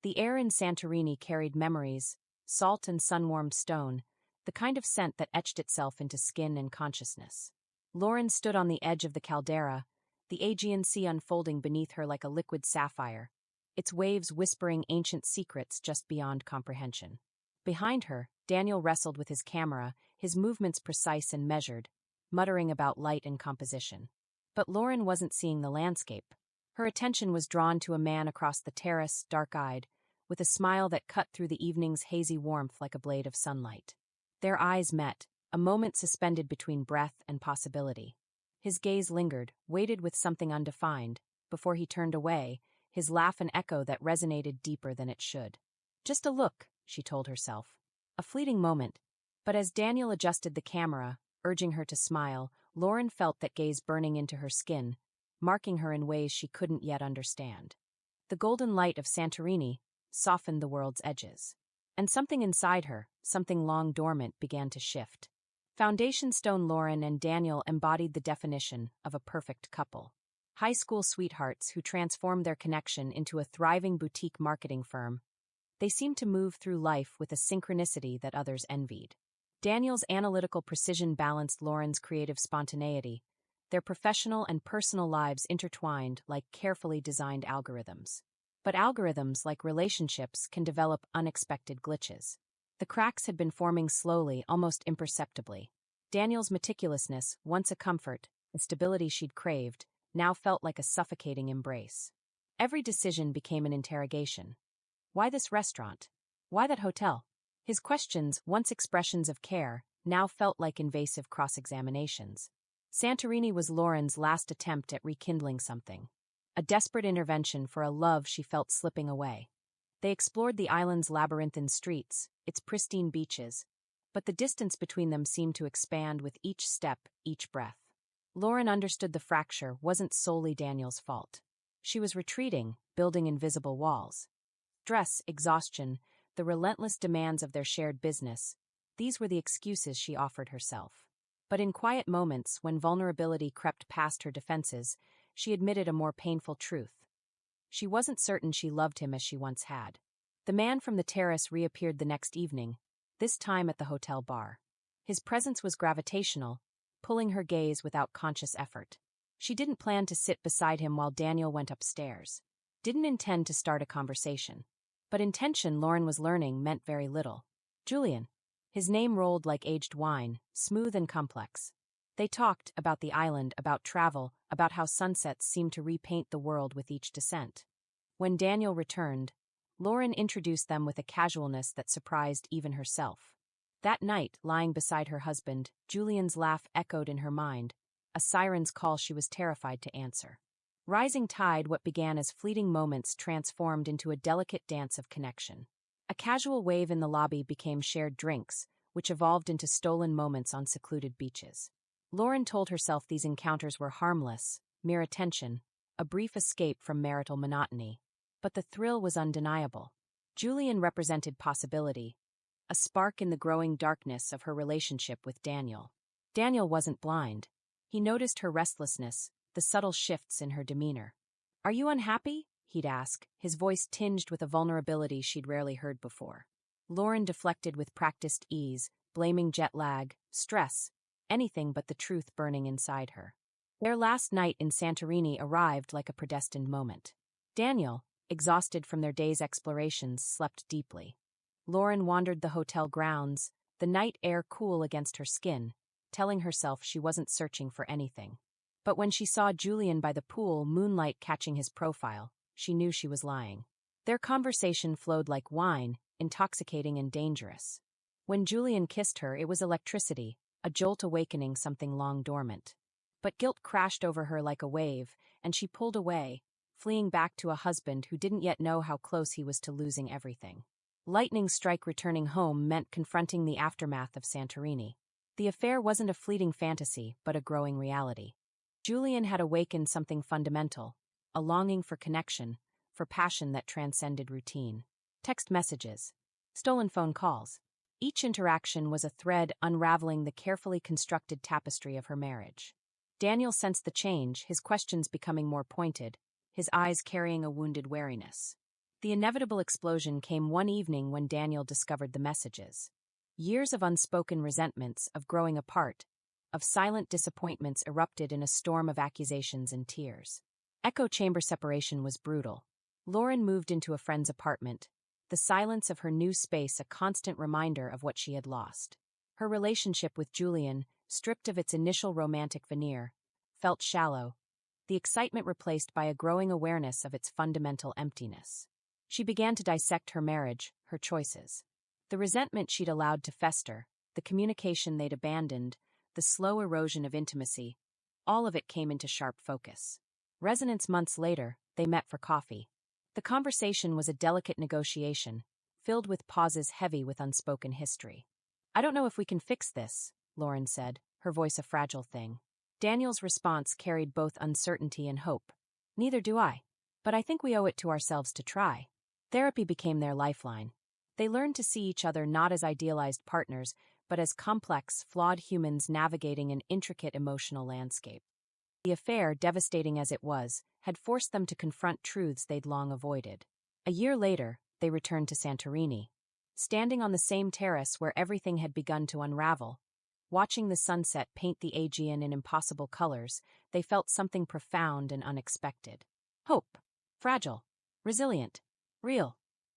The air in Santorini carried memories, salt and sun-warmed stone, the kind of scent that etched itself into skin and consciousness. Lauren stood on the edge of the caldera, the Aegean Sea unfolding beneath her like a liquid sapphire, its waves whispering ancient secrets just beyond comprehension. Behind her, Daniel wrestled with his camera, his movements precise and measured, muttering about light and composition. But Lauren wasn't seeing the landscape. Her attention was drawn to a man across the terrace, dark-eyed, with a smile that cut through the evening's hazy warmth like a blade of sunlight. Their eyes met, a moment suspended between breath and possibility. His gaze lingered, weighted with something undefined, before he turned away, his laugh an echo that resonated deeper than it should. Just a look, she told herself. A fleeting moment. But as Daniel adjusted the camera, urging her to smile, Lauren felt that gaze burning into her skin, marking her in ways she couldn't yet understand. The golden light of Santorini softened the world's edges. And something inside her, something long dormant, began to shift. Foundation stone Lauren and Daniel embodied the definition of a perfect couple. High school sweethearts who transformed their connection into a thriving boutique marketing firm. They seemed to move through life with a synchronicity that others envied. Daniel's analytical precision balanced Lauren's creative spontaneity, their professional and personal lives intertwined like carefully designed algorithms. But algorithms, like relationships, can develop unexpected glitches. The cracks had been forming slowly, almost imperceptibly. Daniel's meticulousness, once a comfort, and stability she'd craved, now felt like a suffocating embrace. Every decision became an interrogation. Why this restaurant? Why that hotel? His questions, once expressions of care, now felt like invasive cross-examinations. Santorini was Lauren's last attempt at rekindling something. A desperate intervention for a love she felt slipping away. They explored the island's labyrinthine streets, its pristine beaches, but the distance between them seemed to expand with each step, each breath. Lauren understood the fracture wasn't solely Daniel's fault. She was retreating, building invisible walls. Stress, exhaustion, the relentless demands of their shared business, these were the excuses she offered herself. But in quiet moments, when vulnerability crept past her defenses, she admitted a more painful truth. She wasn't certain she loved him as she once had. The man from the terrace reappeared the next evening, this time at the hotel bar. His presence was gravitational, pulling her gaze without conscious effort. She didn't plan to sit beside him while Daniel went upstairs. Didn't intend to start a conversation. But intention, Lauren was learning, meant very little. Julian. His name rolled like aged wine, smooth and complex. They talked about the island, about travel, about how sunsets seemed to repaint the world with each descent. When Daniel returned, Lauren introduced them with a casualness that surprised even herself. That night, lying beside her husband, Julian's laugh echoed in her mind, a siren's call she was terrified to answer. Rising tide, what began as fleeting moments transformed into a delicate dance of connection. A casual wave in the lobby became shared drinks, which evolved into stolen moments on secluded beaches. Lauren told herself these encounters were harmless, mere attention, a brief escape from marital monotony. But the thrill was undeniable. Julian represented possibility, a spark in the growing darkness of her relationship with Daniel. Daniel wasn't blind. He noticed her restlessness, the subtle shifts in her demeanor. "Are you unhappy?" he'd ask, his voice tinged with a vulnerability she'd rarely heard before. Lauren deflected with practiced ease, blaming jet lag, stress, anything but the truth burning inside her. Their last night in Santorini arrived like a predestined moment. Daniel, exhausted from their day's explorations, slept deeply. Lauren wandered the hotel grounds, the night air cool against her skin, telling herself she wasn't searching for anything. But when she saw Julian by the pool, moonlight catching his profile, she knew she was lying. Their conversation flowed like wine, intoxicating and dangerous. When Julian kissed her, it was electricity, a jolt awakening something long dormant. But guilt crashed over her like a wave, and she pulled away, fleeing back to a husband who didn't yet know how close he was to losing everything. Lightning strike returning home meant confronting the aftermath of Santorini. The affair wasn't a fleeting fantasy, but a growing reality. Julian had awakened something fundamental, a longing for connection, for passion that transcended routine. Text messages, stolen phone calls. Each interaction was a thread unraveling the carefully constructed tapestry of her marriage. Daniel sensed the change, his questions becoming more pointed, his eyes carrying a wounded wariness. The inevitable explosion came one evening when Daniel discovered the messages. Years of unspoken resentments, of growing apart, of silent disappointments erupted in a storm of accusations and tears. Echo chamber separation was brutal. Lauren moved into a friend's apartment, the silence of her new space a constant reminder of what she had lost. Her relationship with Julian, stripped of its initial romantic veneer, felt shallow, the excitement replaced by a growing awareness of its fundamental emptiness. She began to dissect her marriage, her choices. The resentment she'd allowed to fester, the communication they'd abandoned, the slow erosion of intimacy, all of it came into sharp focus. Resonance months later, they met for coffee. The conversation was a delicate negotiation, filled with pauses heavy with unspoken history. "I don't know if we can fix this," Lauren said, her voice a fragile thing. Daniel's response carried both uncertainty and hope. "Neither do I. But I think we owe it to ourselves to try." Therapy became their lifeline. They learned to see each other not as idealized partners, but as complex, flawed humans navigating an intricate emotional landscape. The affair, devastating as it was, had forced them to confront truths they'd long avoided. A year later, they returned to Santorini. Standing on the same terrace where everything had begun to unravel, watching the sunset paint the Aegean in impossible colors, they felt something profound and unexpected. Hope. Fragile. Resilient. Real.